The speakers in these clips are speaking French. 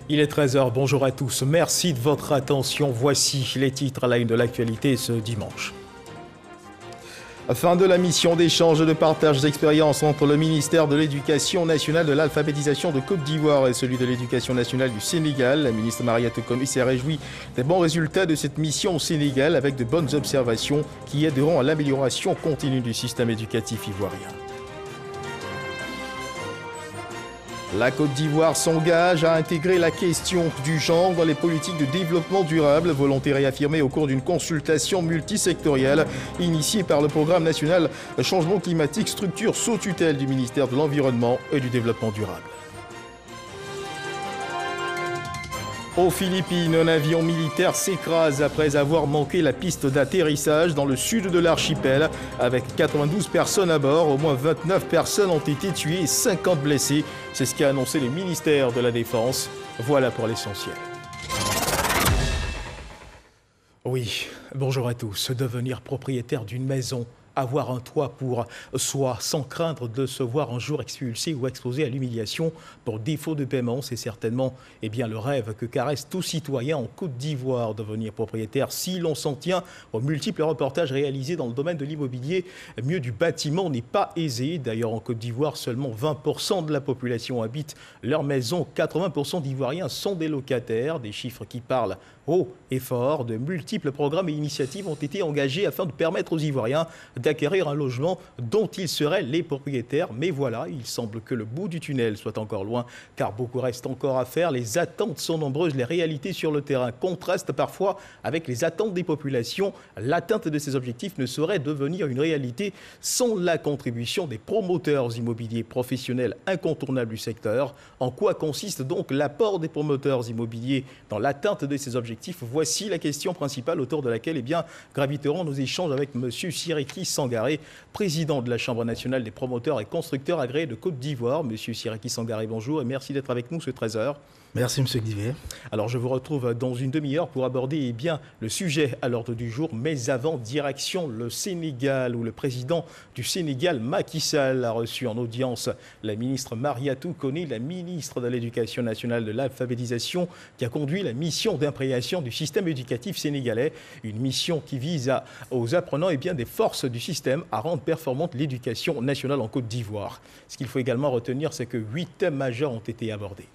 Il est 13 h, bonjour à tous, merci de votre attention. Voici les titres à la une de l'actualité ce dimanche. Fin de la mission d'échange et de partage d'expériences entre le ministère de l'Éducation nationale de l'alphabétisation de Côte d'Ivoire et celui de l'Éducation nationale du Sénégal. La ministre Mariatou Koné s'est réjouie des bons résultats de cette mission au Sénégal avec de bonnes observations qui aideront à l'amélioration continue du système éducatif ivoirien. La Côte d'Ivoire s'engage à intégrer la question du genre dans les politiques de développement durable, volonté réaffirmée au cours d'une consultation multisectorielle initiée par le programme national Changement climatique, structure sous tutelle du ministère de l'Environnement et du Développement durable. Aux Philippines, un avion militaire s'écrase après avoir manqué la piste d'atterrissage dans le sud de l'archipel. Avec 92 personnes à bord, au moins 29 personnes ont été tuées et 50 blessés. C'est ce qu'a annoncé le ministère de la Défense. Voilà pour l'essentiel. Oui, bonjour à tous. Devenir propriétaire d'une maison, avoir un toit pour soi sans craindre de se voir un jour expulsé ou exposé à l'humiliation pour défaut de paiement, c'est certainement le rêve que caresse tout citoyen en Côte d'Ivoire, devenir propriétaire si l'on s'en tient aux multiples reportages réalisés dans le domaine de l'immobilier. Mieux du bâtiment n'est pas aisé. D'ailleurs, en Côte d'Ivoire, seulement 20% de la population habite leur maison. 80% d'Ivoiriens sont des locataires, des chiffres qui parlent haut et fort. De multiples programmes et initiatives ont été engagés afin de permettre aux Ivoiriens d'acquérir un logement dont ils seraient les propriétaires. Mais voilà, il semble que le bout du tunnel soit encore loin, car beaucoup reste encore à faire. Les attentes sont nombreuses, les réalités sur le terrain contrastent parfois avec les attentes des populations. L'atteinte de ces objectifs ne saurait devenir une réalité sans la contribution des promoteurs immobiliers professionnels incontournables du secteur. En quoi consiste donc l'apport des promoteurs immobiliers dans l'atteinte de ces objectifs? Voici la question principale autour de laquelle graviteront nos échanges avec M. Siriki Sangaré, président de la Chambre nationale des promoteurs et constructeurs agréés de Côte d'Ivoire. M. Siriki Sangaré, bonjour et merci d'être avec nous ce 13 h. Merci M. Guivet. Alors je vous retrouve dans une demi-heure pour aborder le sujet à l'ordre du jour. Mais avant, direction le Sénégal, où le président du Sénégal, Macky Sall, a reçu en audience la ministre Mariatou Koné, la ministre de l'Éducation nationale de l'alphabétisation, qui a conduit la mission d'imprégnation du système éducatif sénégalais. Une mission qui vise aux apprenants des forces du système à rendre performante l'éducation nationale en Côte d'Ivoire. Ce qu'il faut également retenir, c'est que 8 thèmes majeurs ont été abordés.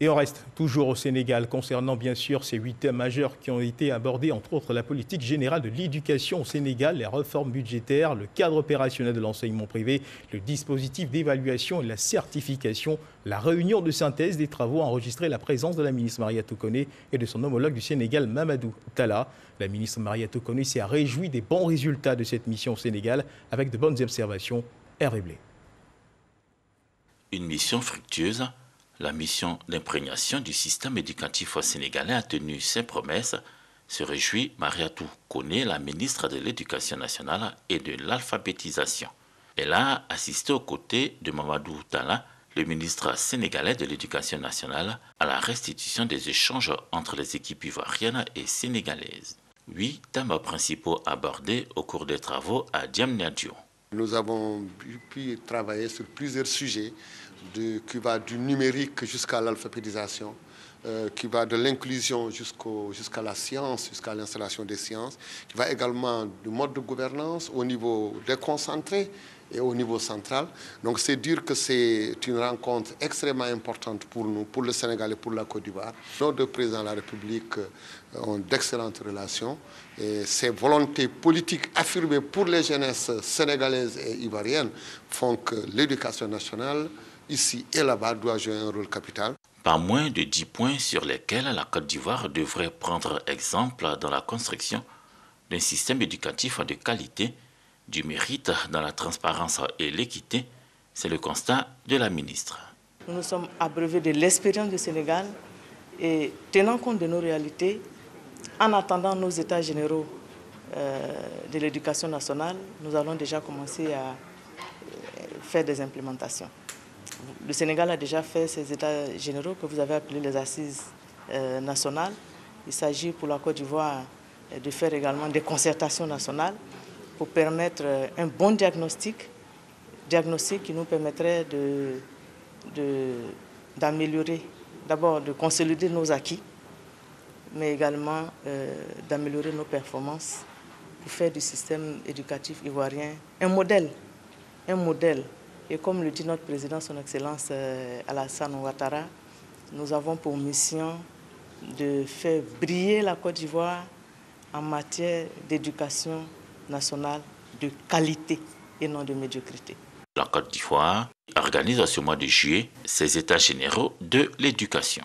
Et on reste toujours au Sénégal concernant bien sûr ces 8 thèmes majeurs qui ont été abordés, entre autres la politique générale de l'éducation au Sénégal, les réformes budgétaires, le cadre opérationnel de l'enseignement privé, le dispositif d'évaluation et la certification. La réunion de synthèse des travaux a enregistré la présence de la ministre Mariatou Koné et de son homologue du Sénégal, Mamadou Talla. La ministre Mariatou Koné s'est réjouie des bons résultats de cette mission au Sénégal avec de bonnes observations. Hervé Blé. Une mission fructueuse. La mission d'imprégnation du système éducatif sénégalais a tenu ses promesses, se réjouit Mariatou Koné, la ministre de l'Éducation nationale et de l'alphabétisation. Elle a assisté aux côtés de Mamadou Talla, le ministre sénégalais de l'Éducation nationale, à la restitution des échanges entre les équipes ivoiriennes et sénégalaises. 8 thèmes principaux abordés au cours des travaux à Diamniadio. Nous avons pu travailler sur plusieurs sujets qui va du numérique jusqu'à l'alphabétisation, qui va de l'inclusion jusqu'à la science, jusqu'à l'installation des sciences, qui va également du mode de gouvernance au niveau déconcentré et au niveau central. Donc c'est dire que c'est une rencontre extrêmement importante pour nous, pour le Sénégal et pour la Côte d'Ivoire. Nos deux présidents de la République ont d'excellentes relations et ces volontés politiques affirmées pour les jeunesses sénégalaises et ivoiriennes font que l'éducation nationale, ici et là-bas, doit jouer un rôle capital. Pas moins de 10 points sur lesquels la Côte d'Ivoire devrait prendre exemple dans la construction d'un système éducatif de qualité, du mérite dans la transparence et l'équité, c'est le constat de la ministre. Nous nous sommes abreuvés de l'expérience du Sénégal et tenant compte de nos réalités, en attendant nos états généraux de l'éducation nationale, nous allons déjà commencer à faire des implémentations. le Sénégal a déjà fait ses états généraux que vous avez appelés les assises nationales. Il s'agit pour la Côte d'Ivoire de faire également des concertations nationales pour permettre un bon diagnostic qui nous permettrait d'améliorer, d'abord de consolider nos acquis, mais également d'améliorer nos performances pour faire du système éducatif ivoirien un modèle. Et comme le dit notre président, son Excellence Alassane Ouattara, nous avons pour mission de faire briller la Côte d'Ivoire en matière d'éducation nationale de qualité et non de médiocrité. La Côte d'Ivoire organise ce mois de juillet ses états généraux de l'éducation.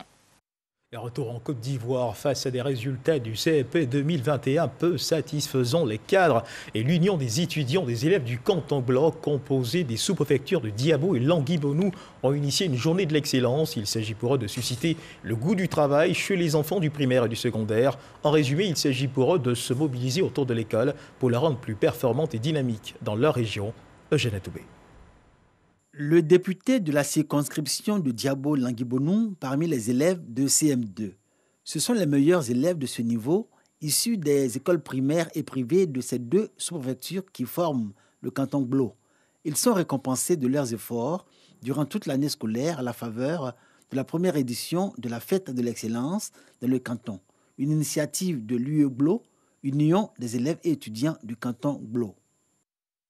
Le retour en Côte d'Ivoire face à des résultats du CEP 2021 peu satisfaisants. Les cadres et l'Union des étudiants des élèves du canton Bloc, composé des sous-préfectures de Diabo et Languibonou, ont initié une journée de l'excellence. Il s'agit pour eux de susciter le goût du travail chez les enfants du primaire et du secondaire. En résumé, il s'agit pour eux de se mobiliser autour de l'école pour la rendre plus performante et dynamique dans leur région. Eugène Atoubé. Le député de la circonscription de Diabo-Languibonou parmi les élèves de CM2. Ce sont les meilleurs élèves de ce niveau, issus des écoles primaires et privées de ces deux sous-préfectures qui forment le canton Glo. Ils sont récompensés de leurs efforts durant toute l'année scolaire à la faveur de la première édition de la Fête de l'Excellence dans le canton, une initiative de l'UE Glo, Union des élèves et étudiants du canton Glo.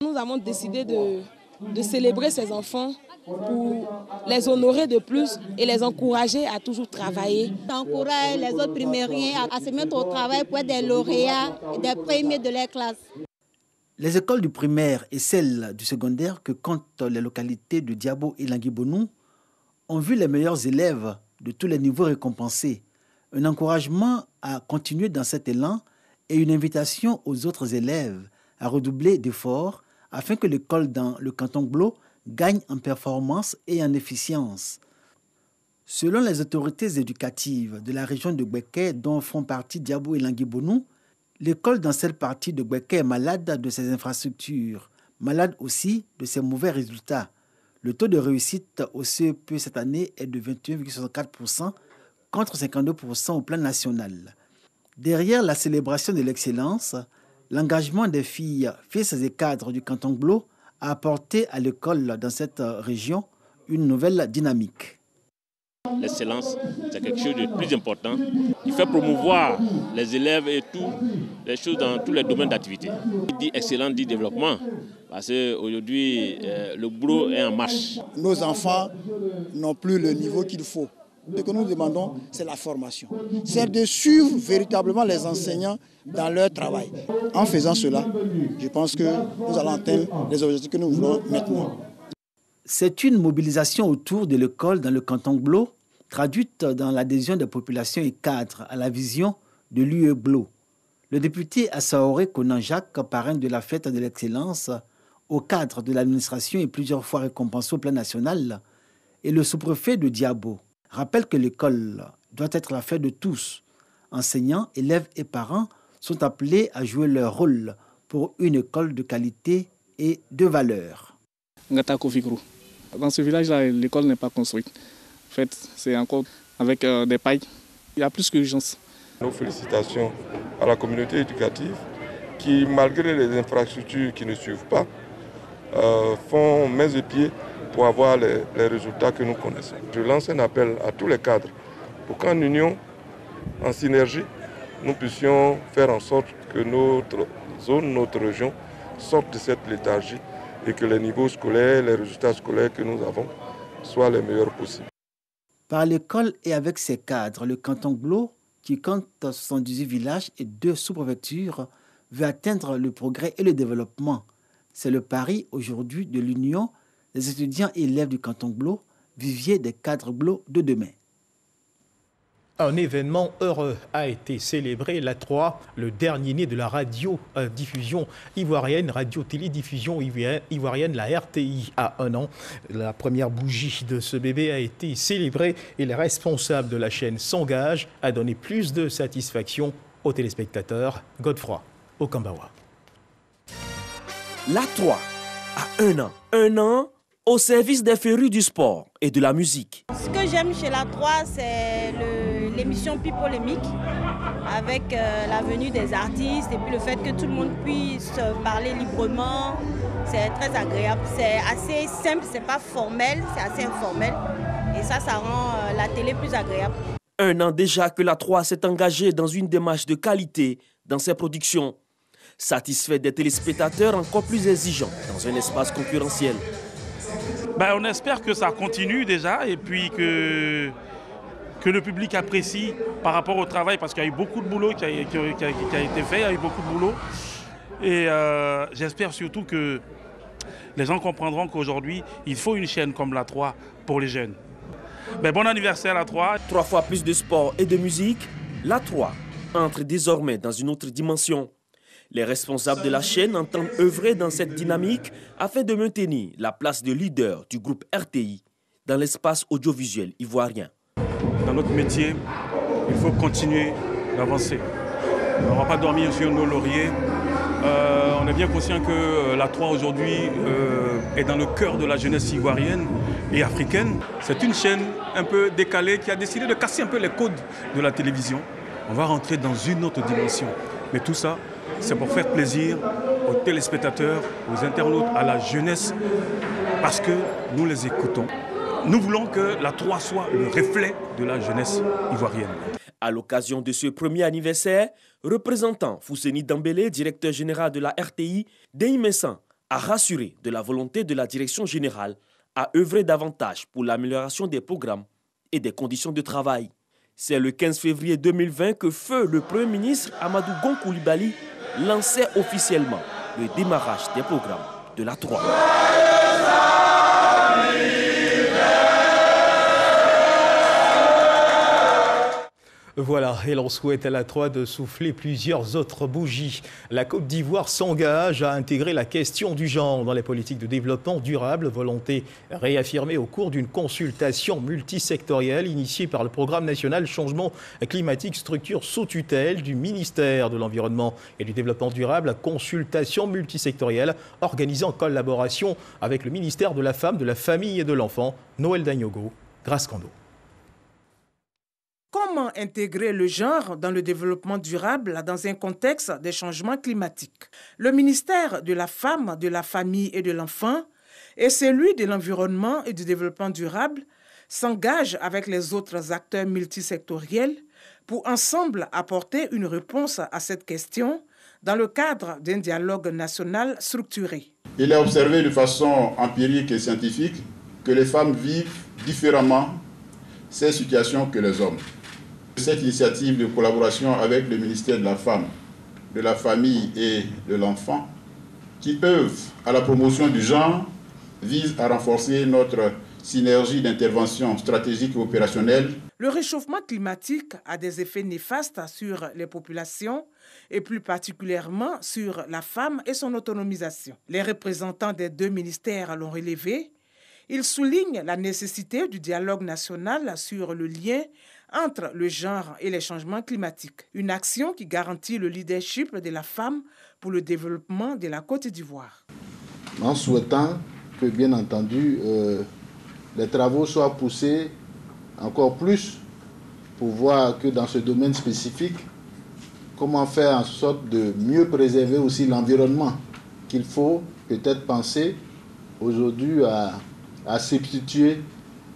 Nous avons décidé de célébrer ces enfants pour les honorer de plus et les encourager à toujours travailler. J'encourage les autres primériens à se mettre au travail pour être des lauréats et des premiers de leur classe. Les écoles du primaire et celles du secondaire que comptent les localités de Diabo et Languibonou ont vu les meilleurs élèves de tous les niveaux récompensés. Un encouragement à continuer dans cet élan et une invitation aux autres élèves à redoubler d'efforts afin que l'école dans le canton Glo gagne en performance et en efficience. Selon les autorités éducatives de la région de Gbeke, dont font partie Diabo et Languibonou, l'école dans cette partie de Gbeke est malade de ses infrastructures, malade aussi de ses mauvais résultats. Le taux de réussite au CEP cette année est de 21,64% contre 52% au plan national. Derrière la célébration de l'excellence, l'engagement des filles, fils et cadres du canton Glo a apporté à l'école dans cette région une nouvelle dynamique. L'excellence, c'est quelque chose de plus important. Il fait promouvoir les élèves et toutes les choses dans tous les domaines d'activité. Il dit excellence, dit développement, parce qu'aujourd'hui, le boulot est en marche. Nos enfants n'ont plus le niveau qu'il faut. Ce que nous demandons, c'est la formation. C'est de suivre véritablement les enseignants dans leur travail. En faisant cela, je pense que nous allons atteindre les objectifs que nous voulons maintenant. C'est une mobilisation autour de l'école dans le canton Glo, traduite dans l'adhésion des populations et cadres à la vision de l'UE Glo. Le député Assaoré Conan Jacques, parrain de la fête de l'excellence, au cadre de l'administration et plusieurs fois récompensé au plan national, et le sous-préfet de Diabo rappelle que l'école doit être la fête de tous. Enseignants, élèves et parents sont appelés à jouer leur rôle pour une école de qualité et de valeur. Dans ce village-là, l'école n'est pas construite. En fait, c'est encore avec des pailles. Il y a plus qu'urgence. Nos félicitations à la communauté éducative qui, malgré les infrastructures qui ne suivent pas, font main et pieds pour avoir les résultats que nous connaissons. Je lance un appel à tous les cadres pour qu'en union, en synergie, nous puissions faire en sorte que notre zone, notre région sorte de cette léthargie et que les niveaux scolaires, les résultats scolaires que nous avons soient les meilleurs possibles. Par l'école et avec ses cadres, le canton Glo, qui compte 78 villages et 2 sous-préfectures, veut atteindre le progrès et le développement. C'est le pari aujourd'hui de l'Union des étudiants et élèves du canton Glo, vivier des cadres Glo de demain. Un événement heureux a été célébré, la 3, le dernier né de la radiodiffusion ivoirienne, radio-télédiffusion ivoirienne, la RTI, à 1 an. La première bougie de ce bébé a été célébrée et les responsables de la chaîne s'engagent à donner plus de satisfaction aux téléspectateurs. Godefroy Okambawa. La 3, à 1 an. 1 an, au service des férus du sport et de la musique. Ce que j'aime chez la 3, c'est l'émission Plus Polémique, avec la venue des artistes et puis le fait que tout le monde puisse parler librement. C'est très agréable, c'est assez simple, c'est pas formel, c'est assez informel. Et ça rend la télé plus agréable. 1 an déjà que la 3 s'est engagée dans une démarche de qualité dans ses productions. Satisfait des téléspectateurs encore plus exigeants dans un espace concurrentiel. On espère que ça continue déjà et puis que le public apprécie par rapport au travail parce qu'il y a eu beaucoup de boulot qui a été fait, il y a eu beaucoup de boulot. Et j'espère surtout que les gens comprendront qu'aujourd'hui, il faut une chaîne comme la 3 pour les jeunes. Bon anniversaire la 3. 3 fois plus de sport et de musique, la 3 entre désormais dans une autre dimension. Les responsables de la chaîne entendent œuvrer dans cette dynamique afin de maintenir la place de leader du groupe RTI dans l'espace audiovisuel ivoirien. Dans notre métier, il faut continuer d'avancer. On ne va pas dormir sur nos lauriers. On est bien conscient que la 3 aujourd'hui est dans le cœur de la jeunesse ivoirienne et africaine. C'est une chaîne un peu décalée qui a décidé de casser un peu les codes de la télévision. On va rentrer dans une autre dimension. Mais tout ça, c'est pour faire plaisir aux téléspectateurs, aux internautes, à la jeunesse, parce que nous les écoutons. Nous voulons que la 3 soit le reflet de la jeunesse ivoirienne. À l'occasion de ce premier anniversaire, représentant Fousseni Dambélé, directeur général de la RTI, Denis Messan a rassuré de la volonté de la direction générale à œuvrer davantage pour l'amélioration des programmes et des conditions de travail. C'est le 15 février 2020 que feu le Premier ministre Amadou Gon Coulibaly lançait officiellement le démarrage des programmes de la 3. Voilà, et l'on souhaite à la 3 de souffler plusieurs autres bougies. La Côte d'Ivoire s'engage à intégrer la question du genre dans les politiques de développement durable, volonté réaffirmée au cours d'une consultation multisectorielle initiée par le Programme national changement climatique, structure sous tutelle du ministère de l'Environnement et du Développement durable, consultation multisectorielle organisée en collaboration avec le ministère de la Femme, de la Famille et de l'Enfant. Noël Dagnogo, Grace Kando. Comment intégrer le genre dans le développement durable dans un contexte des changements climatiques? Le ministère de la Femme, de la Famille et de l'Enfant et celui de l'Environnement et du Développement durable s'engagent avec les autres acteurs multisectoriels pour ensemble apporter une réponse à cette question dans le cadre d'un dialogue national structuré. Il est observé de façon empirique et scientifique que les femmes vivent différemment ces situations que les hommes. Cette initiative de collaboration avec le ministère de la Femme, de la Famille et de l'Enfant, qui œuvre à la promotion du genre, vise à renforcer notre synergie d'intervention stratégique et opérationnelle. Le réchauffement climatique a des effets néfastes sur les populations et plus particulièrement sur la femme et son autonomisation. Les représentants des deux ministères l'ont relevé. Ils soulignent la nécessité du dialogue national sur le lien entre le genre et les changements climatiques. Une action qui garantit le leadership de la femme pour le développement de la Côte d'Ivoire. En souhaitant que, bien entendu, les travaux soient poussés encore plus pour voir que dans ce domaine spécifique, comment faire en sorte de mieux préserver aussi l'environnement, qu'il faut peut-être penser aujourd'hui à substituer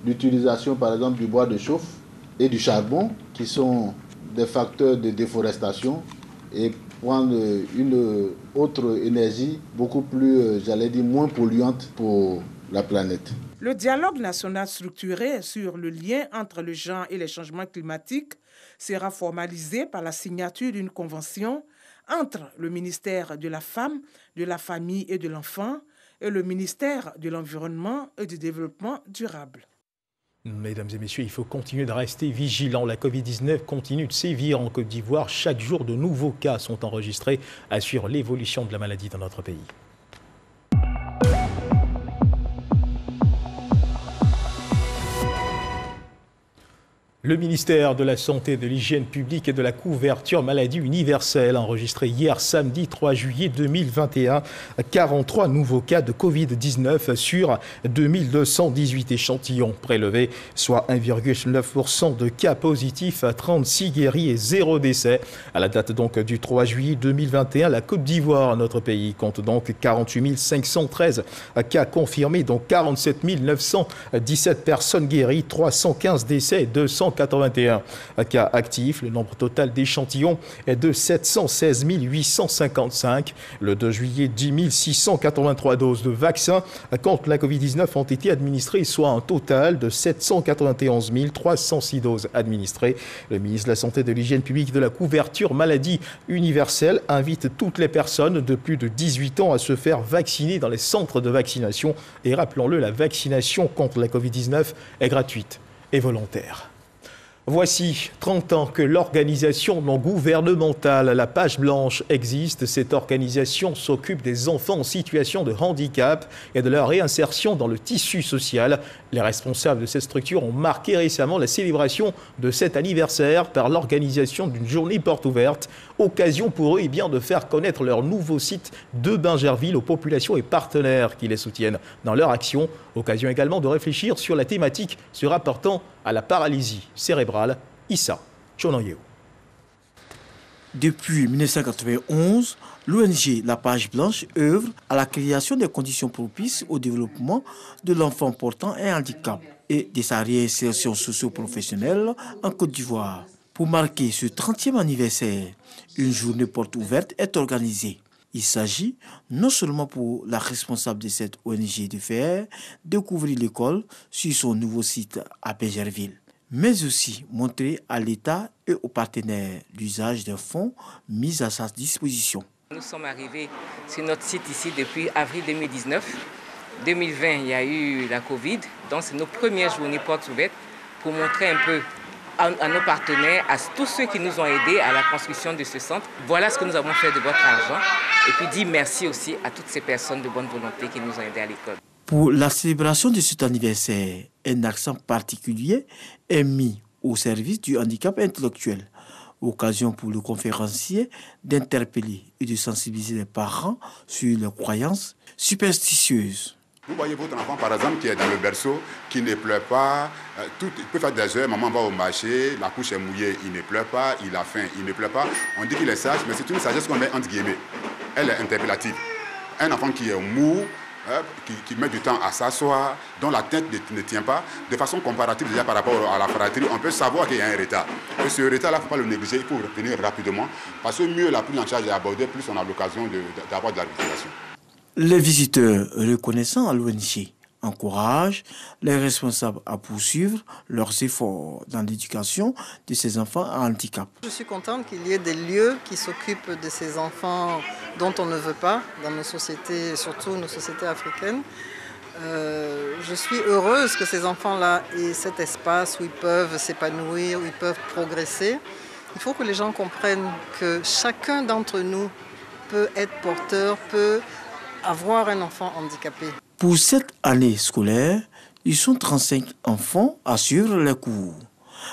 l'utilisation par exemple du bois de chauffe et du charbon qui sont des facteurs de déforestation et prendre une autre énergie beaucoup plus, moins polluante pour la planète. Le dialogue national structuré sur le lien entre le genre et les changements climatiques sera formalisé par la signature d'une convention entre le ministère de la Femme, de la Famille et de l'Enfant et le ministère de l'Environnement et du Développement durable. Mesdames et messieurs, il faut continuer de rester vigilant. La Covid-19 continue de sévir en Côte d'Ivoire. Chaque jour, de nouveaux cas sont enregistrés à suivre l'évolution de la maladie dans notre pays. Le ministère de la Santé, de l'Hygiène publique et de la couverture maladie universelle a enregistré hier samedi 3 juillet 2021 43 nouveaux cas de Covid-19 sur 2218 échantillons prélevés, soit 1,9% de cas positifs, 36 guéris et 0 décès. À la date donc du 3 juillet 2021, la Côte d'Ivoire, notre pays, compte donc 48 513 cas confirmés, dont 47 917 personnes guéries, 315 décès et 281 cas actifs. Le nombre total d'échantillons est de 716 855. Le 2 juillet, 10 683 doses de vaccins contre la Covid-19 ont été administrées, soit un total de 791 306 doses administrées. Le ministre de la Santé, de l'Hygiène publique et de la couverture maladie universelle invite toutes les personnes de plus de 18 ans à se faire vacciner dans les centres de vaccination. Et rappelons-le, la vaccination contre la Covid-19 est gratuite et volontaire. Voici 30 ans que l'organisation non gouvernementale La Page Blanche existe. Cette organisation s'occupe des enfants en situation de handicap et de leur réinsertion dans le tissu social. Les responsables de cette structure ont marqué récemment la célébration de cet anniversaire par l'organisation d'une journée porte ouverte. Occasion pour eux de faire connaître leur nouveau site de Bingerville aux populations et partenaires qui les soutiennent dans leur action. Occasion également de réfléchir sur la thématique se rapportant à la paralysie cérébrale. Issa Chonanyeo. Depuis 1991, l'ONG La Page Blanche œuvre à la création des conditions propices au développement de l'enfant portant un handicap et de sa réinsertion socio-professionnelle en Côte d'Ivoire. Pour marquer ce 30e anniversaire, une journée porte ouverte est organisée. Il s'agit non seulement pour la responsable de cette ONG de faire découvrir l'école sur son nouveau site à Bingerville, mais aussi montrer à l'État et aux partenaires l'usage des fonds mis à sa disposition. Nous sommes arrivés sur notre site ici depuis avril 2019. 2020, il y a eu la Covid, donc c'est nos premières journées portes ouvertes pour montrer un peu à nos partenaires, à tous ceux qui nous ont aidés à la construction de ce centre. Voilà ce que nous avons fait de votre argent. Et puis dire merci aussi à toutes ces personnes de bonne volonté qui nous ont aidés à l'école. Pour la célébration de cet anniversaire, un accent particulier est mis au service du handicap intellectuel. Occasion pour le conférencier d'interpeller et de sensibiliser les parents sur les croyances superstitieuses. Vous voyez votre enfant, par exemple, qui est dans le berceau, qui ne pleure pas, il peut faire des heures, maman va au marché, la couche est mouillée, il ne pleure pas, il a faim, il ne pleure pas. On dit qu'il est sage, mais c'est une sagesse qu'on met entre guillemets. Elle est interpellative. Un enfant qui est mou, qui met du temps à s'asseoir, dont la tête ne tient pas, de façon comparative déjà par rapport à la fratrie, on peut savoir qu'il y a un retard. Et ce retard-là, il ne faut pas le négliger, il faut retenir rapidement, parce que mieux la prise en charge est abordée, plus on a l'occasion d'avoir de la récupération. Les visiteurs reconnaissants à l'ONG encouragent les responsables à poursuivre leurs efforts dans l'éducation de ces enfants à handicap. Je suis contente qu'il y ait des lieux qui s'occupent de ces enfants dont on ne veut pas dans nos sociétés, surtout nos sociétés africaines. Je suis heureuse que ces enfants-là aient cet espace où ils peuvent s'épanouir, où ils peuvent progresser. Il faut que les gens comprennent que chacun d'entre nous peut être porteur, peut avoir un enfant handicapé. Pour cette année scolaire, ils sont 35 enfants à suivre les cours.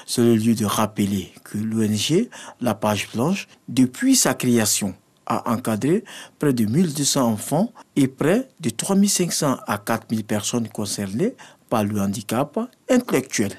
C'est le lieu de rappeler que l'ONG La Page Blanche, depuis sa création, a encadré près de 1200 enfants et près de 3500 à 4000 personnes concernées par le handicap intellectuel.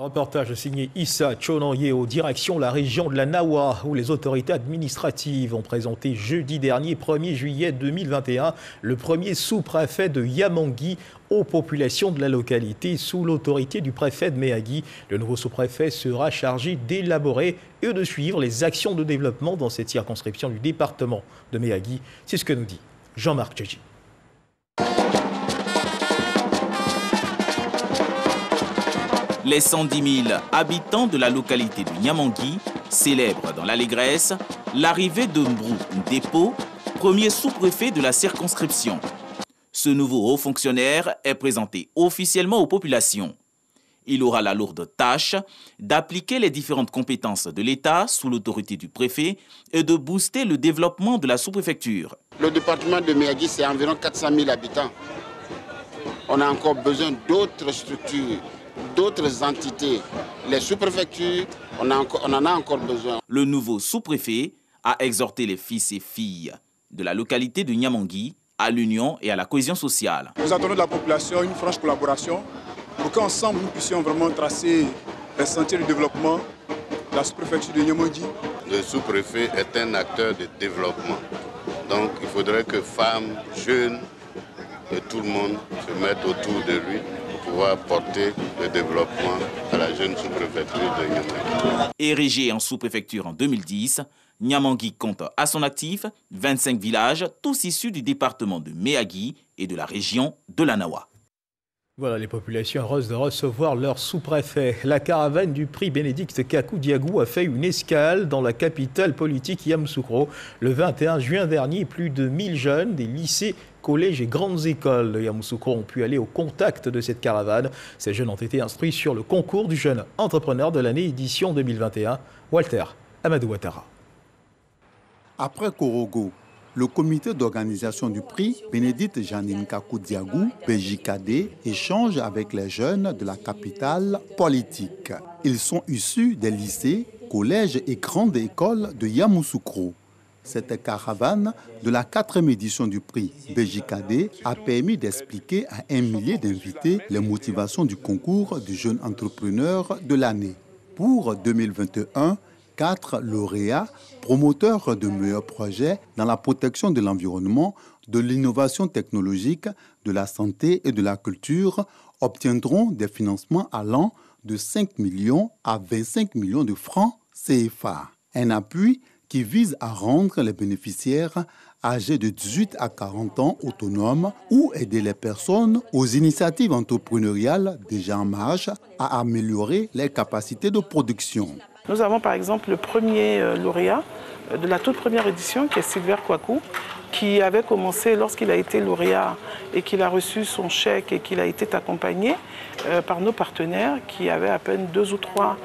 Reportage signé Issa Chonanyeo, direction la région de la Nawa, où les autorités administratives ont présenté jeudi dernier, 1er juillet 2021, le premier sous-préfet de Yamangui aux populations de la localité sous l'autorité du préfet de Méagui. Le nouveau sous-préfet sera chargé d'élaborer et de suivre les actions de développement dans cette circonscription du département de Méagui. C'est ce que nous dit Jean-Marc Tchéji. Les 110 000 habitants de la localité de Yamangui célèbrent dans l'allégresse l'arrivée de Mbrou Ndepo, premier sous-préfet de la circonscription. Ce nouveau haut fonctionnaire est présenté officiellement aux populations. Il aura la lourde tâche d'appliquer les différentes compétences de l'État sous l'autorité du préfet et de booster le développement de la sous-préfecture. Le département de Méagui, c'est environ 400 000 habitants. On a encore besoin d'autres structures d'autres entités, les sous-préfectures, on en a encore besoin. Le nouveau sous-préfet a exhorté les fils et filles de la localité de Niamangui à l'union et à la cohésion sociale. Nous attendons de la population une franche collaboration pour qu'ensemble nous puissions vraiment tracer les sentiers de développement de la sous-préfecture de Niamangui. Le sous-préfet est un acteur de développement. Donc il faudrait que femmes, jeunes et tout le monde se mettent autour de lui pour pouvoir porter le développement à la jeune sous-préfecture de Niamangui. Érigée en sous-préfecture en 2010, Niamangui compte à son actif 25 villages, tous issus du département de Méagui et de la région de l'Anawa. Voilà, les populations heureuses de recevoir leur sous-préfet. La caravane du prix Bénédicte Kakou Diagou a fait une escale dans la capitale politique Yamoussoukro. Le 21 juin dernier, plus de 1000 jeunes des lycées, collèges et grandes écoles de Yamoussoukro ont pu aller au contact de cette caravane. Ces jeunes ont été instruits sur le concours du jeune entrepreneur de l'année édition 2021. Walter Amadou Ouattara. Après Korogo, le comité d'organisation du prix Bénédicte Janine Kakou Diagou, BJKD, échange avec les jeunes de la capitale politique. Ils sont issus des lycées, collèges et grandes écoles de Yamoussoukro. Cette caravane de la 4e édition du prix BJKD a permis d'expliquer à 1 millier d'invités les motivations du concours du jeune entrepreneur de l'année. Pour 2021, 4 lauréats, promoteurs de meilleurs projets dans la protection de l'environnement, de l'innovation technologique, de la santé et de la culture, obtiendront des financements allant de 5 millions à 25 millions de francs CFA. Un appui qui vise à rendre les bénéficiaires âgés de 18 à 40 ans autonomes ou aider les personnes aux initiatives entrepreneuriales déjà en marche à améliorer leurs capacités de production. Nous avons par exemple le premier lauréat de la toute première édition qui est Sylvain Kouakou, qui avait commencé lorsqu'il a été lauréat et qu'il a reçu son chèque et qu'il a été accompagné par nos partenaires qui avaient à peine 2 ou 3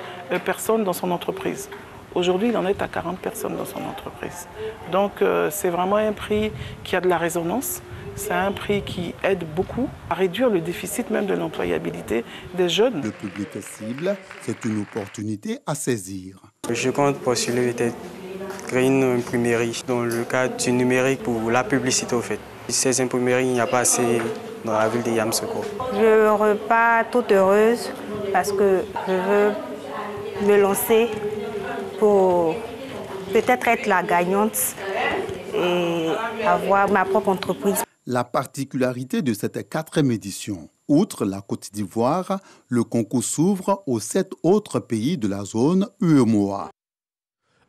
personnes dans son entreprise. Aujourd'hui, il en est à 40 personnes dans son entreprise. Donc c'est vraiment un prix qui a de la résonance. C'est un prix qui aide beaucoup à réduire le déficit même de l'employabilité des jeunes. Le public cible, c'est une opportunité à saisir. Je compte postuler peut-être créer une imprimerie dans le cadre du numérique pour la publicité au fait. Ces imprimeries, il n'y a pas assez dans la ville de Yamoussoukro. Je repars toute heureuse parce que je veux me lancer pour peut-être être la gagnante et avoir ma propre entreprise. La particularité de cette 4e édition, outre la Côte d'Ivoire, le concours s'ouvre aux 7 autres pays de la zone UEMOA.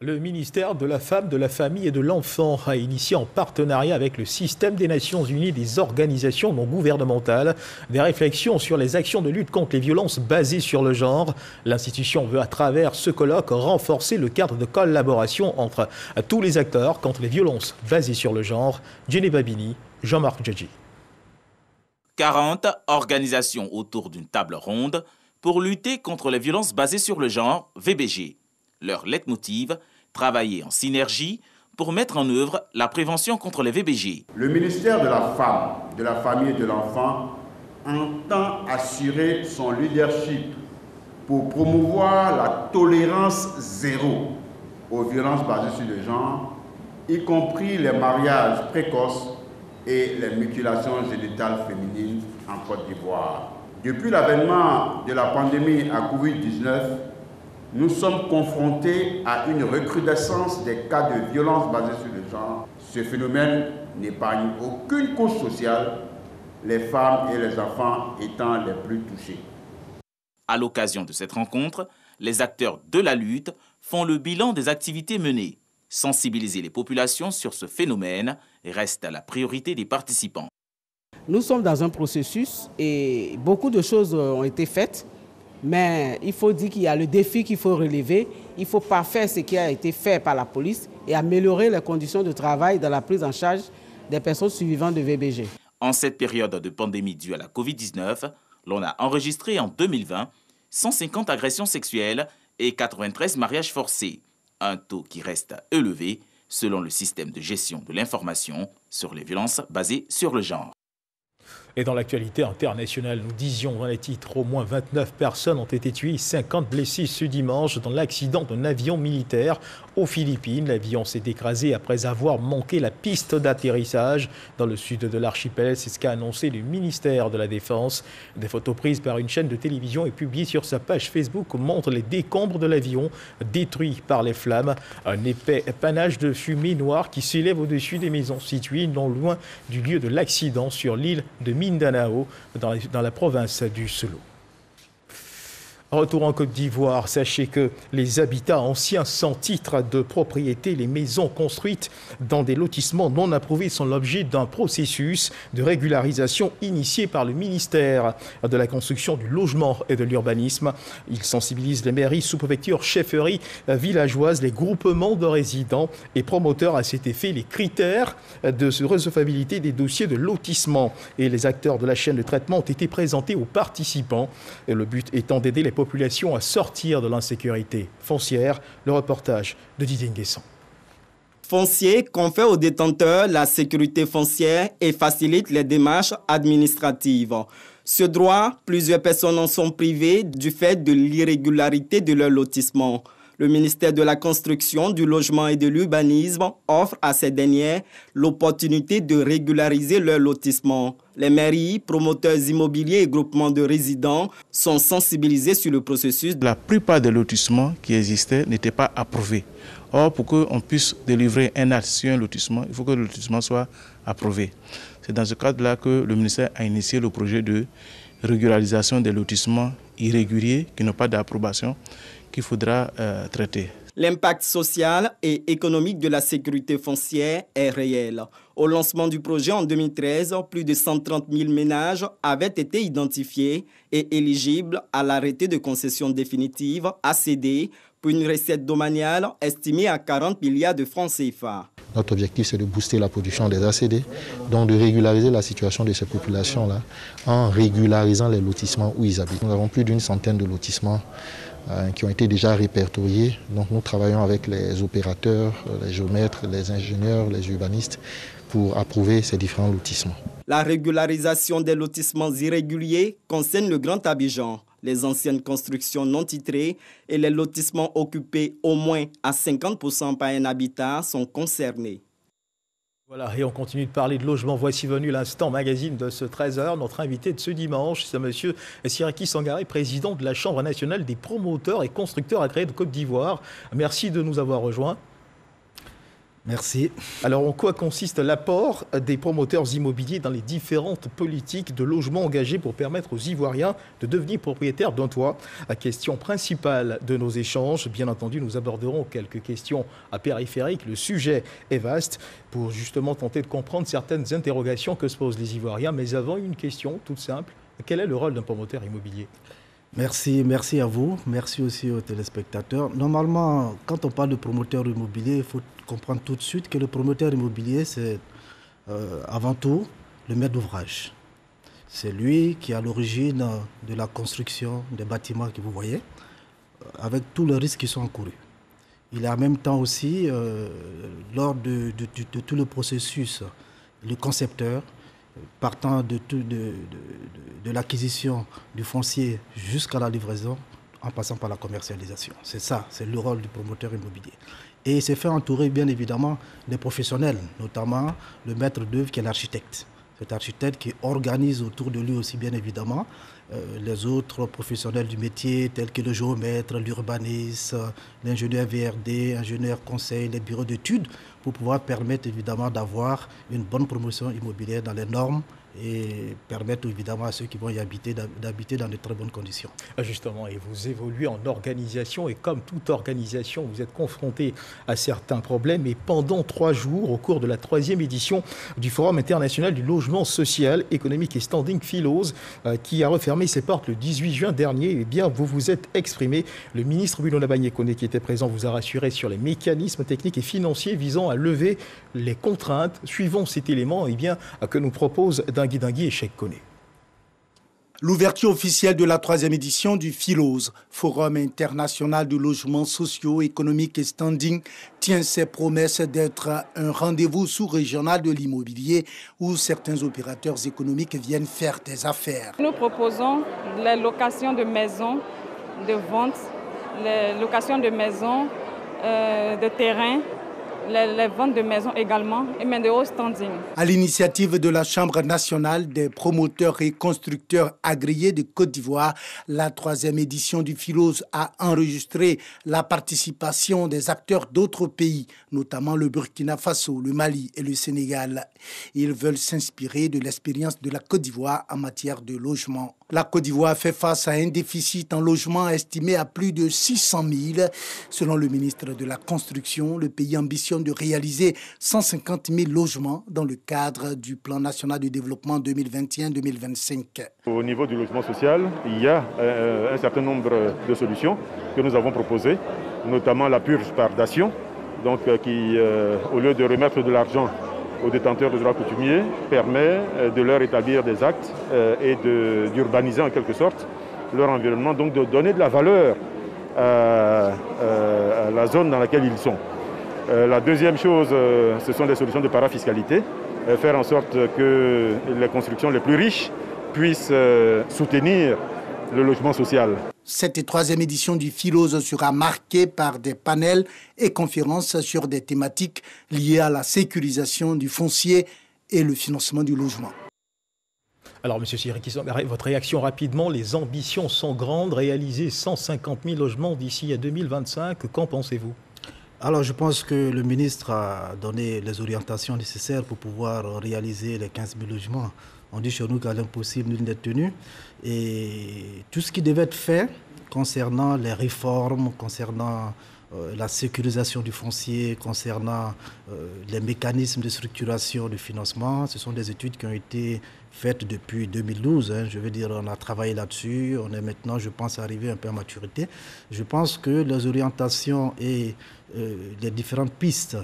Le ministère de la Femme, de la Famille et de l'Enfant a initié en partenariat avec le système des Nations Unies des organisations non gouvernementales des réflexions sur les actions de lutte contre les violences basées sur le genre. L'institution veut à travers ce colloque renforcer le cadre de collaboration entre tous les acteurs contre les violences basées sur le genre. Jenny Babini, Jean-Marc Djadji. 40 organisations autour d'une table ronde pour lutter contre les violences basées sur le genre, VBG. Leur leitmotiv, travailler en synergie pour mettre en œuvre la prévention contre les VBG. Le ministère de la Femme, de la Famille et de l'Enfant entend assurer son leadership pour promouvoir la tolérance zéro aux violences basées sur le genre, y compris les mariages précoces et les mutilations génitales féminines en Côte d'Ivoire. Depuis l'avènement de la pandémie à Covid-19, nous sommes confrontés à une recrudescence des cas de violences basées sur le genre. Ce phénomène n'épargne aucune couche sociale, les femmes et les enfants étant les plus touchés. À l'occasion de cette rencontre, les acteurs de la lutte font le bilan des activités menées. Sensibiliser les populations sur ce phénomène reste la priorité des participants. Nous sommes dans un processus et beaucoup de choses ont été faites. Mais il faut dire qu'il y a le défi qu'il faut relever. Il faut parfaire ce qui a été fait par la police et améliorer les conditions de travail dans la prise en charge des personnes survivantes de VBG. En cette période de pandémie due à la Covid-19, l'on a enregistré en 2020 150 agressions sexuelles et 93 mariages forcés. Un taux qui reste élevé selon le système de gestion de l'information sur les violences basées sur le genre. Et dans l'actualité internationale, nous disions dans les titres, au moins 29 personnes ont été tuées, 50 blessées ce dimanche dans l'accident d'un avion militaire aux Philippines. L'avion s'est écrasé après avoir manqué la piste d'atterrissage dans le sud de l'archipel. C'est ce qu'a annoncé le ministère de la Défense. Des photos prises par une chaîne de télévision et publiées sur sa page Facebook montrent les décombres de l'avion détruit par les flammes. Un épais panache de fumée noire qui s'élève au-dessus des maisons situées non loin du lieu de l'accident sur l'île de Mindanao, dans la province du Sulu. Retour en Côte d'Ivoire, sachez que les habitats anciens sans titre de propriété, les maisons construites dans des lotissements non approuvés sont l'objet d'un processus de régularisation initié par le ministère de la Construction, du Logement et de l'Urbanisme. Il sensibilise les mairies, sous-préfectures, chefferies villageoises, les groupements de résidents et promoteurs à cet effet, les critères de recevabilité des dossiers de lotissement. Et les acteurs de la chaîne de traitement ont été présentés aux participants. Et le but étant d'aider les populations à sortir de l'insécurité foncière. Le reportage de Didier Nguessan. Foncier confère aux détenteurs la sécurité foncière et facilite les démarches administratives. Ce droit, plusieurs personnes en sont privées du fait de l'irrégularité de leur lotissement. Le ministère de la Construction, du Logement et de l'Urbanisme offre à ces dernières l'opportunité de régulariser leur lotissement. Les mairies, promoteurs immobiliers et groupements de résidents sont sensibilisés sur le processus. La plupart des lotissements qui existaient n'étaient pas approuvés. Or, pour qu'on puisse délivrer un acte sur un lotissement, il faut que le lotissement soit approuvé. C'est dans ce cadre-là que le ministère a initié le projet de régularisation des lotissements irréguliers qui n'ont pas d'approbation, qu'il faudra traiter. L'impact social et économique de la sécurité foncière est réel. Au lancement du projet en 2013, plus de 130 000 ménages avaient été identifiés et éligibles à l'arrêté de concession définitive ACD pour une recette domaniale estimée à 40 milliards de francs CFA. Notre objectif, c'est de booster la production des ACD, donc de régulariser la situation de ces populations-là en régularisant les lotissements où ils habitent. Nous avons plus d'une centaine de lotissements qui ont été déjà répertoriés. Donc nous travaillons avec les opérateurs, les géomètres, les ingénieurs, les urbanistes pour approuver ces différents lotissements. La régularisation des lotissements irréguliers concerne le Grand Abidjan, les anciennes constructions non titrées et les lotissements occupés au moins à 50% par un habitat sont concernés. Voilà, et on continue de parler de logement. Voici venu l'instant magazine de ce 13h. Notre invité de ce dimanche, c'est M. Siraki Sangaré, président de la Chambre nationale des promoteurs et constructeurs agréés de Côte d'Ivoire. Merci de nous avoir rejoints. Merci. Alors, en quoi consiste l'apport des promoteurs immobiliers dans les différentes politiques de logement engagées pour permettre aux Ivoiriens de devenir propriétaires d'un toit? La question principale de nos échanges. Bien entendu, nous aborderons quelques questions à périphérique. Le sujet est vaste pour justement tenter de comprendre certaines interrogations que se posent les Ivoiriens. Mais avant, une question toute simple. Quel est le rôle d'un promoteur immobilier? Merci à vous. Merci aussi aux téléspectateurs. Normalement, quand on parle de promoteur immobilier, il faut comprendre tout de suite que le promoteur immobilier, c'est avant tout le maître d'ouvrage. C'est lui qui est à l'origine de la construction des bâtiments que vous voyez, avec tous les risques qui sont encourus. Il est en même temps aussi, lors de tout le processus, le concepteur, partant de l'acquisition du foncier jusqu'à la livraison, en passant par la commercialisation. C'est ça, c'est le rôle du promoteur immobilier. Et il s'est fait entourer, bien évidemment, des professionnels, notamment le maître d'œuvre qui est l'architecte. Cet architecte qui organise autour de lui aussi, bien évidemment, les autres professionnels du métier, tels que le géomètre, l'urbaniste, l'ingénieur VRD, l'ingénieur conseil, les bureaux d'études, pour pouvoir permettre évidemment d'avoir une bonne promotion immobilière dans les normes et permettre évidemment à ceux qui vont y habiter d'habiter dans de très bonnes conditions. Justement, et vous évoluez en organisation et comme toute organisation, vous êtes confronté à certains problèmes et pendant 3 jours, au cours de la 3e édition du Forum international du logement social, économique et standing Philos, qui a refermé ses portes le 18 juin dernier, eh bien, vous vous êtes exprimé. Le ministre Bruno Nabagné-Koné, qui était présent, vous a rassuré sur les mécanismes techniques et financiers visant à lever les contraintes. Suivons cet élément que nous propose Dingui et Cheikh Koné. L'ouverture officielle de la 3e édition du FILOS, Forum international de logements sociaux, économiques et standing, tient ses promesses d'être un rendez-vous sous-régional de l'immobilier où certains opérateurs économiques viennent faire des affaires. Nous proposons les locations de maisons, de vente, les locations de maisons, de terrains, les ventes de maisons également, et même de haut standing. À l'initiative de la Chambre nationale des promoteurs et constructeurs agréés de Côte d'Ivoire, la 3e édition du FILOS a enregistré la participation des acteurs d'autres pays, notamment le Burkina Faso, le Mali et le Sénégal. Ils veulent s'inspirer de l'expérience de la Côte d'Ivoire en matière de logement. La Côte d'Ivoire fait face à un déficit en logement estimé à plus de 600 000. Selon le ministre de la Construction, le pays ambitionne de réaliser 150 000 logements dans le cadre du plan national de développement 2021-2025. Au niveau du logement social, il y a un certain nombre de solutions que nous avons proposées, notamment la purge par dation, donc qui, au lieu de remettre de l'argent aux détenteurs de droits coutumiers, permet de leur établir des actes et d'urbaniser en quelque sorte leur environnement, donc de donner de la valeur à la zone dans laquelle ils sont. La deuxième chose, ce sont des solutions de parafiscalité, faire en sorte que les constructions les plus riches puissent soutenir le logement social. Cette 3e édition du FILOS sera marquée par des panels et conférences sur des thématiques liées à la sécurisation du foncier et le financement du logement. Alors, M. Siriki, votre réaction rapidement, les ambitions sont grandes, réaliser 150 000 logements d'ici à 2025, qu'en pensez-vous ? Alors, je pense que le ministre a donné les orientations nécessaires pour pouvoir réaliser les 15 000 logements. On dit chez nous qu'à l'impossible, nul n'est tenu. Et tout ce qui devait être fait concernant les réformes, concernant la sécurisation du foncier, concernant les mécanismes de structuration du financement, ce sont des études qui ont été faites depuis 2012. Je veux dire, on a travaillé là-dessus. On est maintenant, je pense, arrivé un peu à maturité. Je pense que les orientations et les différentes pistes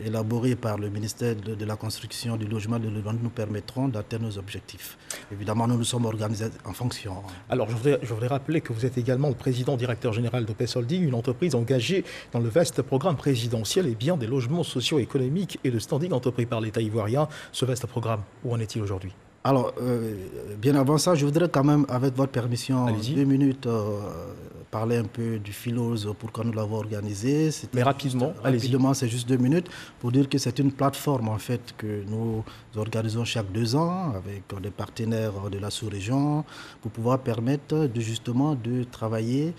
élaborées par le ministère de la Construction, du Logement et de l'Urbanisme nous permettront d'atteindre nos objectifs. Évidemment, nous nous sommes organisés en fonction. Alors, je voudrais rappeler que vous êtes également le président directeur général de PES Holding, une entreprise engagée dans le vaste programme présidentiel et bien des logements socio-économiques et de standing entrepris par l'État ivoirien. Ce vaste programme, où en est-il aujourd'hui ? Alors, bien avant ça, je voudrais quand même, avec votre permission, 2 minutes, parler un peu du FILOS, pourquoi nous l'avons organisé. Mais rapidement, rapidement, c'est juste 2 minutes, pour dire que c'est une plateforme en fait que nous organisons chaque 2 ans avec des partenaires de la sous-région pour pouvoir permettre justement de travailler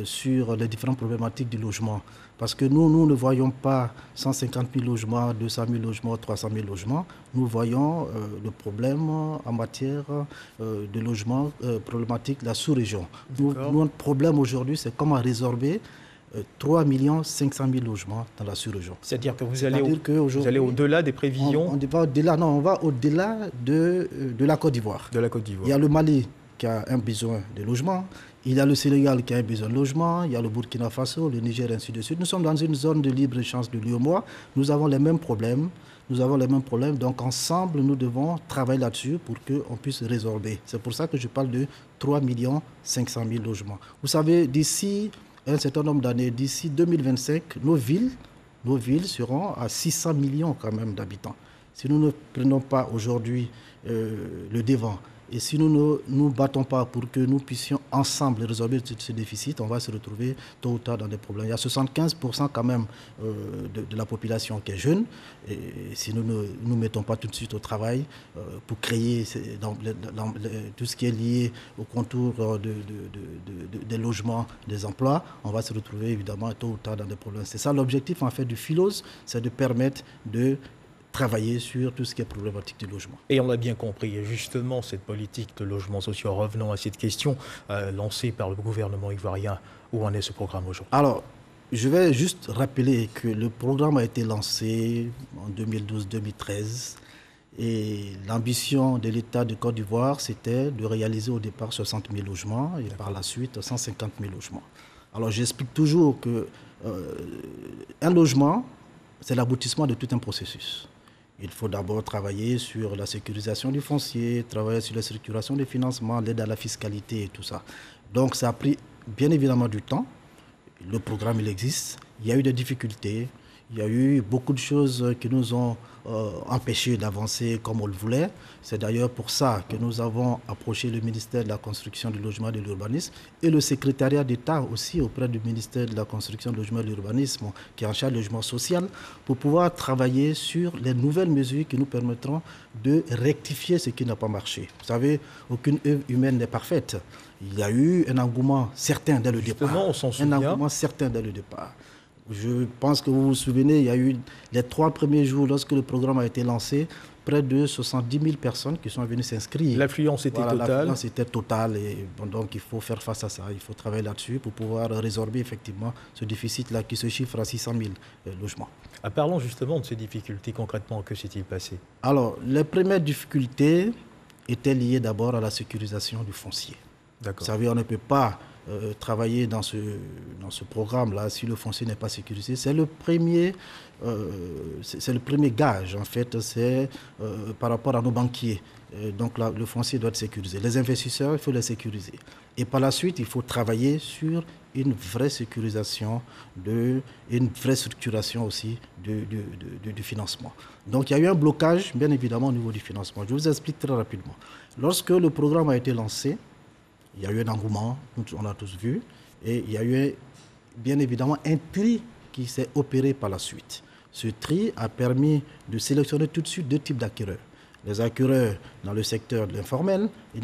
sur les différentes problématiques du logement. Parce que nous ne voyons pas 150 000 logements, 200 000 logements, 300 000 logements. Nous voyons le problème en matière de logement problématique de la sous-région. Notre problème aujourd'hui, c'est comment résorber 3 500 000 logements dans la sous-région. C'est-à-dire que vous allez au-delà des prévisions on va au-delà de la Côte d'Ivoire. Il y a le Mali qui a un besoin de logement. Il y a le Sénégal qui a un besoin de logement, il y a le Burkina Faso, le Niger, ainsi de suite. Nous sommes dans une zone de libre-échange de l'UEMOA. Nous avons les mêmes problèmes. Donc ensemble, nous devons travailler là-dessus pour qu'on puisse résorber. C'est pour ça que je parle de 3 500 000 logements. Vous savez, d'ici un certain nombre d'années, d'ici 2025, nos villes seront à 600 millions quand même d'habitants. Si nous ne prenons pas aujourd'hui le devant, et si nous ne nous battons pas pour que nous puissions ensemble résorber ce déficit, on va se retrouver tôt ou tard dans des problèmes. Il y a 75% quand même de la population qui est jeune. Et si nous ne nous mettons pas tout de suite au travail pour créer tout ce qui est lié au contour des logements, des emplois, on va se retrouver évidemment tôt ou tard dans des problèmes. C'est ça l'objectif en fait du FILOS, c'est de permettre de travailler sur tout ce qui est problématique du logement. Et on l'a bien compris, et justement, cette politique de logement social, revenons à cette question lancée par le gouvernement ivoirien, où en est ce programme aujourd'hui ? Alors, je vais juste rappeler que le programme a été lancé en 2012-2013 et l'ambition de l'État de Côte d'Ivoire, c'était de réaliser au départ 60 000 logements et par la suite 150 000 logements. Alors, j'explique toujours que un logement, c'est l'aboutissement de tout un processus. Il faut d'abord travailler sur la sécurisation du foncier, travailler sur la structuration des financements, l'aide à la fiscalité et tout ça. Donc ça a pris bien évidemment du temps. Le programme, il existe. Il y a eu des difficultés. Il y a eu beaucoup de choses qui nous ont empêchés d'avancer comme on le voulait. C'est d'ailleurs pour ça que nous avons approché le ministère de la Construction, du Logement et de l'Urbanisme et le secrétariat d'État aussi auprès du ministère de la Construction, du Logement et de l'Urbanisme qui est en charge du logement social pour pouvoir travailler sur les nouvelles mesures qui nous permettront de rectifier ce qui n'a pas marché. Vous savez, aucune œuvre humaine n'est parfaite. Il y a eu un engouement certain dès le départ. On s'en souvient. Un engouement certain dès le départ. Je pense que vous vous souvenez, il y a eu les 3 premiers jours lorsque le programme a été lancé, près de 70 000 personnes qui sont venues s'inscrire. L'affluence était totale. L'affluence était totale et donc il faut faire face à ça. Il faut travailler là-dessus pour pouvoir résorber effectivement ce déficit-là qui se chiffre à 600 000 logements. Parlons justement de ces difficultés concrètement. Que s'est-il passé? Alors, les premières difficultés étaient liées d'abord à la sécurisation du foncier. Vous savez, on ne peut pas travailler dans ce programme-là si le foncier n'est pas sécurisé. C'est le premier gage, en fait, c'est par rapport à nos banquiers. Donc là, le foncier doit être sécurisé. Les investisseurs, il faut les sécuriser. Et par la suite, il faut travailler sur une vraie sécurisation, une vraie structuration aussi du financement. Donc il y a eu un blocage, bien évidemment, au niveau du financement. Je vous explique très rapidement. Lorsque le programme a été lancé, il y a eu un engouement, on a tous vu, et il y a eu bien évidemment un tri qui s'est opéré par la suite. Ce tri a permis de sélectionner tout de suite 2 types d'acquéreurs. Les acquéreurs dans le secteur de l'informel et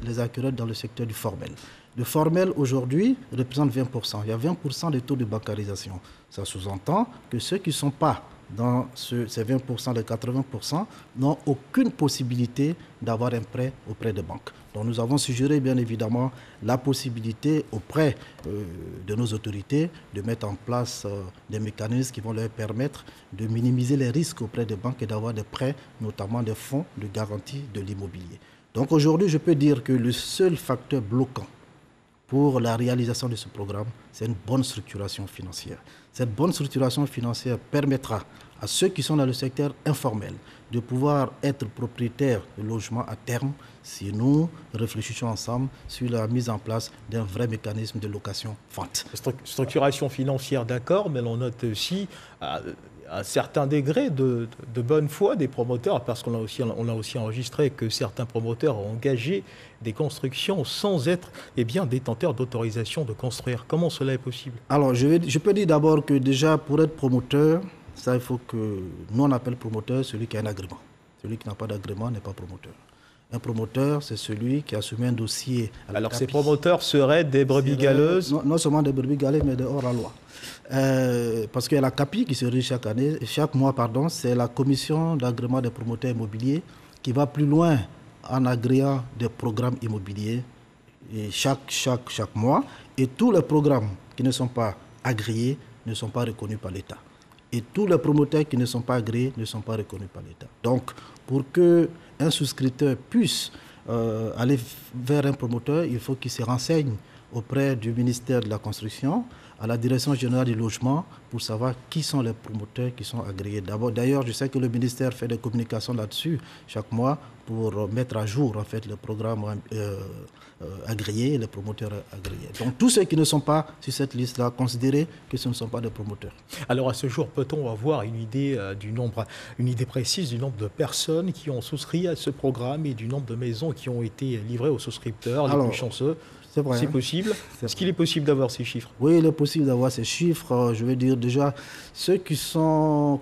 les acquéreurs dans le secteur du formel. Le formel aujourd'hui représente 20%. Il y a 20% des taux de bancarisation. Ça sous-entend que ceux qui ne sont pas dans ces 20%, les 80%, n'ont aucune possibilité d'avoir un prêt auprès des banques. Donc nous avons suggéré bien évidemment la possibilité auprès de nos autorités de mettre en place des mécanismes qui vont leur permettre de minimiser les risques auprès des banques et d'avoir des prêts, notamment des fonds de garantie de l'immobilier. Donc aujourd'hui, je peux dire que le seul facteur bloquant pour la réalisation de ce programme, c'est une bonne structuration financière. Cette bonne structuration financière permettra à ceux qui sont dans le secteur informel de pouvoir être propriétaires de logements à terme si nous réfléchissons ensemble sur la mise en place d'un vrai mécanisme de location-vente. Structuration financière, d'accord, mais on note aussi un certain degré de bonne foi des promoteurs, parce qu'on a aussi enregistré que certains promoteurs ont engagé des constructions sans être détenteurs d'autorisation de construire. Comment cela est possible? Alors, je peux dire d'abord que déjà, pour être promoteur, ça, il faut que nous, on appelle promoteur celui qui a un agrément. Celui qui n'a pas d'agrément n'est pas promoteur. Un promoteur, c'est celui qui a soumis un dossier à la Alors, CAPI. ces promoteurs seraient des brebis galeuses? Non seulement des brebis galeuses, mais de hors-la-loi. Parce qu'il y a la CAPI qui se réunit chaque mois, c'est la commission d'agrément des promoteurs immobiliers qui va plus loin en agréant des programmes immobiliers et chaque mois. Et tous les programmes qui ne sont pas agréés ne sont pas reconnus par l'État. Et tous les promoteurs qui ne sont pas agréés ne sont pas reconnus par l'État. Donc, pour qu'un souscripteur puisse aller vers un promoteur, il faut qu'il se renseigne auprès du ministère de la Construction, à la Direction générale du logement, pour savoir qui sont les promoteurs qui sont agréés. D'ailleurs, je sais que le ministère fait des communications là-dessus chaque mois pour mettre à jour en fait, le programme agréé et les promoteurs agréés. Donc tous ceux qui ne sont pas sur cette liste-là, considérez que ce ne sont pas des promoteurs. Alors à ce jour, peut-on avoir une idée précise du nombre de personnes qui ont souscrit à ce programme et du nombre de maisons qui ont été livrées aux souscripteurs les plus chanceux? C'est vrai. C'est possible. Est-ce qu'il est possible d'avoir ces chiffres? Oui, il est possible d'avoir ces chiffres. Je veux dire déjà, ceux qui ont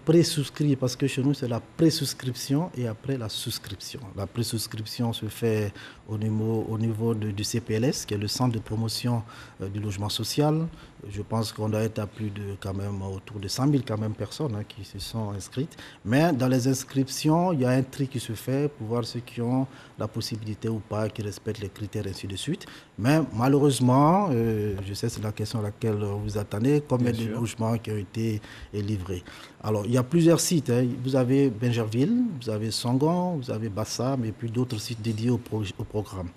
pré-souscrit, parce que chez nous, c'est la pré-souscription et après la souscription. La pré-souscription se fait au niveau du CPLS, qui est le Centre de promotion du logement social. Je pense qu'on doit être à plus de, quand même, autour de 100 000 quand même, personnes qui se sont inscrites. Mais dans les inscriptions, il y a un tri qui se fait pour voir ceux qui ont la possibilité ou pas, qui respectent les critères, ainsi de suite. Mais malheureusement, je sais c'est la question à laquelle vous attendez, combien de logements qui ont été livrés. Alors, il y a plusieurs sites. Vous avez Bingerville, vous avez Songon, vous avez Bassam et puis d'autres sites dédiés au programme.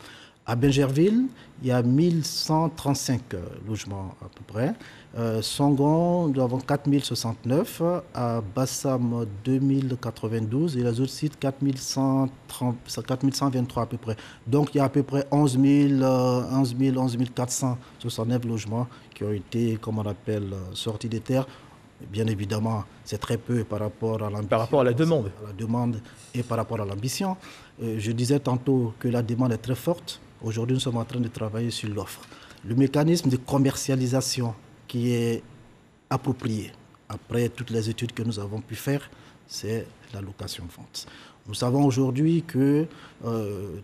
À Bingerville, il y a 1135 logements à peu près. Songon, nous avons 4069. À Bassam, 2092. Et les autres sites, 4123 à peu près. Donc, il y a à peu près 11 469 logements qui ont été, comme on appelle, sortis des terres. Bien évidemment, c'est très peu par rapport à la demande. À la demande et par rapport à l'ambition. Je disais tantôt que la demande est très forte. Aujourd'hui, nous sommes en train de travailler sur l'offre. Le mécanisme de commercialisation qui est approprié, après toutes les études que nous avons pu faire, c'est la location-vente. Nous savons aujourd'hui que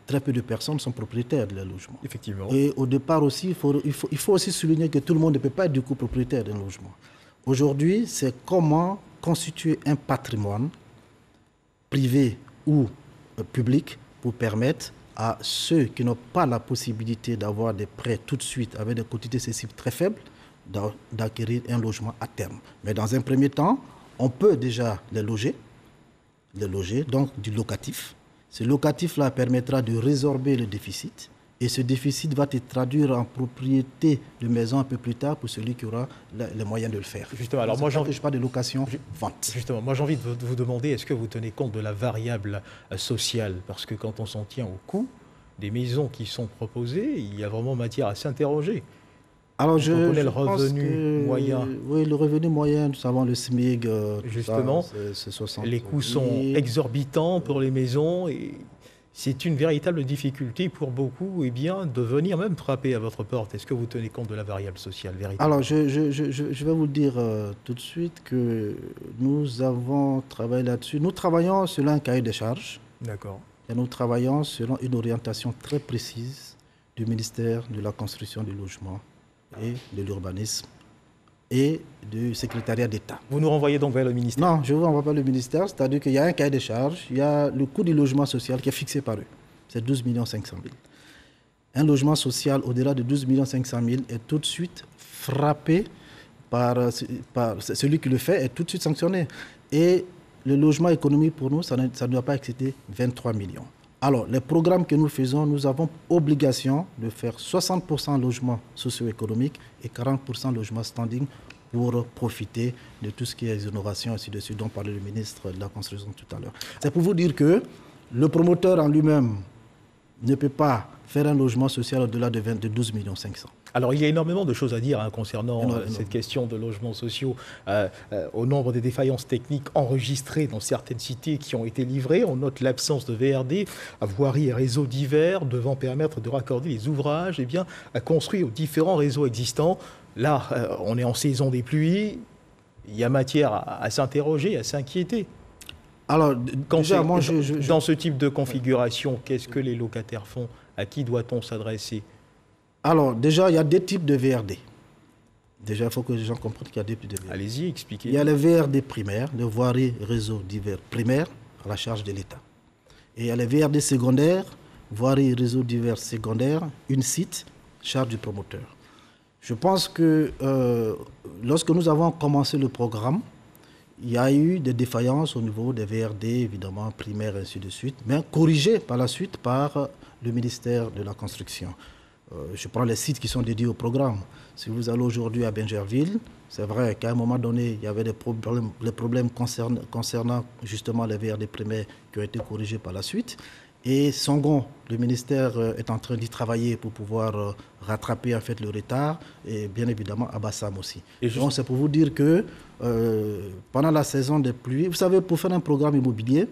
très peu de personnes sont propriétaires de leurs logements. Effectivement. Et au départ aussi, il faut aussi souligner que tout le monde ne peut pas être du coup propriétaire d'un logement. Aujourd'hui, c'est comment constituer un patrimoine privé ou public pour permettre à ceux qui n'ont pas la possibilité d'avoir des prêts tout de suite avec des quantités cessibles très faibles, d'acquérir un logement à terme. Mais dans un premier temps, on peut déjà les loger, donc du locatif. Ce locatif-là permettra de résorber le déficit et ce déficit va se traduire en propriété de maison un peu plus tard pour celui qui aura les moyens de le faire. Justement, alors moi, je pas de location-vente. Justement, moi j'ai envie de vous demander, est-ce que vous tenez compte de la variable sociale? Parce que quand on s'en tient au coût des maisons qui sont proposées, il y a vraiment matière à s'interroger. Alors, on connaît le revenu moyen. Oui, le revenu moyen, nous savons le SMIC. Justement, c'est 60 les coûts sont exorbitants pour les maisons et c'est une véritable difficulté pour beaucoup de venir même frapper à votre porte. Est-ce que vous tenez compte de la variable sociale véritablement? Alors, je vais vous le dire tout de suite que nous avons travaillé là-dessus. Nous travaillons selon un cahier de charges. D'accord. Et nous travaillons selon une orientation très précise du ministère de la Construction du Logement et de l'Urbanisme et du secrétariat d'État. Vous nous renvoyez donc vers le ministère? Non, je ne vous renvoie pas le ministère, c'est-à-dire qu'il y a un cahier de charges, il y a le coût du logement social qui est fixé par eux, c'est 12 500 000. Un logement social au-delà de 12 500 000 est tout de suite frappé par celui qui le fait, est tout de suite sanctionné. Et le logement économique pour nous, ça ne doit pas excéder 23 millions. Alors, les programmes que nous faisons, nous avons obligation de faire 60% logements socio-économiques et 40% logements standing pour profiter de tout ce qui est exonération, ainsi de suite, dont parlait le ministre de la Construction tout à l'heure. C'est pour vous dire que le promoteur en lui-même ne peut pas faire un logement social au-delà de 12 500 000. Alors, il y a énormément de choses à dire concernant cette question de logements sociaux. Au nombre des défaillances techniques enregistrées dans certaines cités qui ont été livrées, on note l'absence de VRD, voirie et réseaux divers devant permettre de raccorder les ouvrages construits aux différents réseaux existants. Là, on est en saison des pluies, il y a matière à s'interroger, à s'inquiéter. Alors, déjà, dans ce type de configuration, qu'est-ce que les locataires font? À qui doit-on s'adresser? Alors, déjà, il y a deux types de VRD. Déjà, il faut que les gens comprennent qu'il y a deux types de VRD. Allez-y, expliquez. Il y a les VRD primaires, les voiries, réseaux divers primaires, à la charge de l'État. Et il y a les VRD secondaires, voiries, réseaux divers secondaires, une site, charge du promoteur. Je pense que lorsque nous avons commencé le programme, il y a eu des défaillances au niveau des VRD, évidemment, primaires, et ainsi de suite, mais corrigées par la suite par le ministère de la Construction. Je prends les sites qui sont dédiés au programme. Si vous allez aujourd'hui à Bingerville, c'est vrai qu'à un moment donné, il y avait des problèmes concernant justement les VRD primaires qui ont été corrigés par la suite. Et Songon, le ministère est en train d'y travailler pour pouvoir rattraper en fait le retard, et bien évidemment à Bassam aussi. Donc c'est pour vous dire que pendant la saison des pluies, vous savez, pour faire un programme immobilier,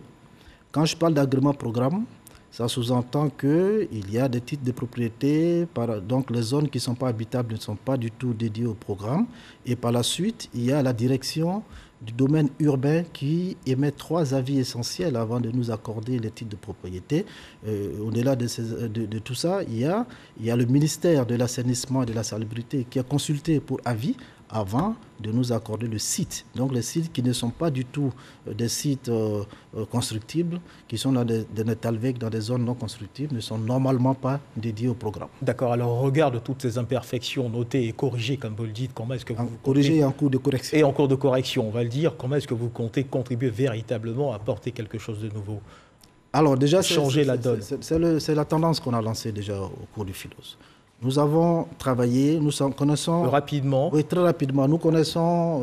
quand je parle d'agrément programme, ça sous-entend qu'il y a des titres de propriété, donc les zones qui ne sont pas habitables ne sont pas du tout dédiées au programme. Et par la suite, il y a la direction du domaine urbain qui émet 3 avis essentiels avant de nous accorder les titres de propriété. Au-delà de tout ça, il y a le ministère de l'assainissement et de la salubrité qui a consulté pour avis avant de nous accorder le site. Donc les sites qui ne sont pas du tout des sites constructibles, qui sont dans des Netalvec, dans des zones non constructibles, ne sont normalement pas dédiés au programme. D'accord, alors au regard de toutes ces imperfections notées et corrigées, comme vous le dites, comment est-ce que vous... Corrigées et en cours de correction. Et en cours de correction, on va le dire, comment est-ce que vous comptez contribuer véritablement à apporter quelque chose de nouveau? Alors déjà, changer la donne? C'est la tendance qu'on a lancée déjà au cours du Philos. Nous avons travaillé, nous connaissons... Rapidement. Oui, très rapidement. Nous connaissons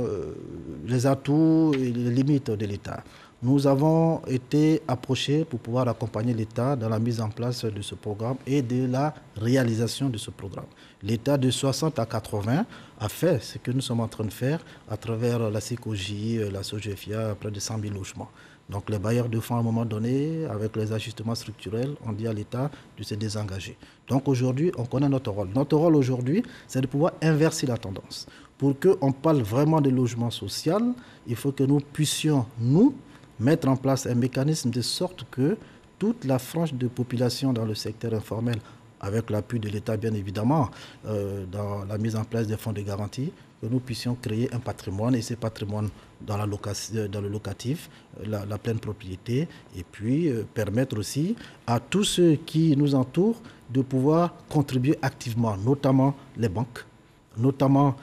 les atouts et les limites de l'État. Nous avons été approchés pour pouvoir accompagner l'État dans la mise en place de ce programme et de la réalisation de ce programme. L'État de 60 à 80 a fait ce que nous sommes en train de faire à travers la CECOJ, la SOGEFIA, près de 100 000 logements. Donc les bailleurs de fonds, à un moment donné, avec les ajustements structurels, ont dit à l'État de se désengager. Donc aujourd'hui, on connaît notre rôle. Notre rôle aujourd'hui, c'est de pouvoir inverser la tendance. Pour qu'on parle vraiment de logement social, il faut que nous puissions, nous, mettre en place un mécanisme de sorte que toute la frange de population dans le secteur informel, avec l'appui de l'État bien évidemment, dans la mise en place des fonds de garantie, que nous puissions créer un patrimoine, et ce patrimoine dans le locatif, la pleine propriété, et puis permettre aussi à tous ceux qui nous entourent de pouvoir contribuer activement, notamment les banques, notamment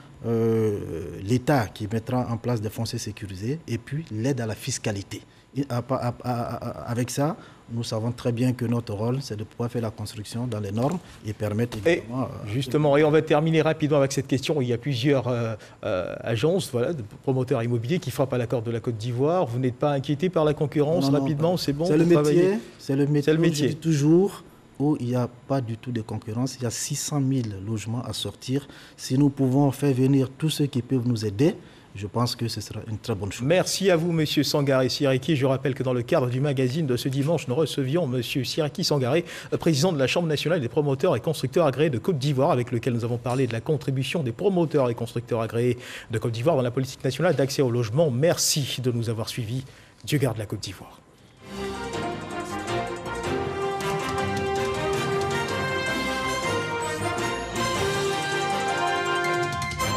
l'État qui mettra en place des fonciers sécurisés, et puis l'aide à la fiscalité. Avec ça, nous savons très bien que notre rôle, c'est de pouvoir faire la construction dans les normes et permettre évidemment... Justement, et on va terminer rapidement avec cette question. Il y a plusieurs agences, voilà, de promoteurs immobiliers qui frappent à la corde de la Côte d'Ivoire. Vous n'êtes pas inquiété par la concurrence? Rapidement, c'est bon? C'est le métier. C'est le métier. Je dis toujours où il n'y a pas du tout de concurrence. Il y a 600 000 logements à sortir. Si nous pouvons faire venir tous ceux qui peuvent nous aider, je pense que ce sera une très bonne chose. Merci à vous, M. Sangaré Siriki. Je rappelle que dans le cadre du magazine de ce dimanche, nous recevions M. Siriki Sangaré, président de la Chambre nationale des promoteurs et constructeurs agréés de Côte d'Ivoire, avec lequel nous avons parlé de la contribution des promoteurs et constructeurs agréés de Côte d'Ivoire dans la politique nationale d'accès au logement. Merci de nous avoir suivis. Dieu garde la Côte d'Ivoire.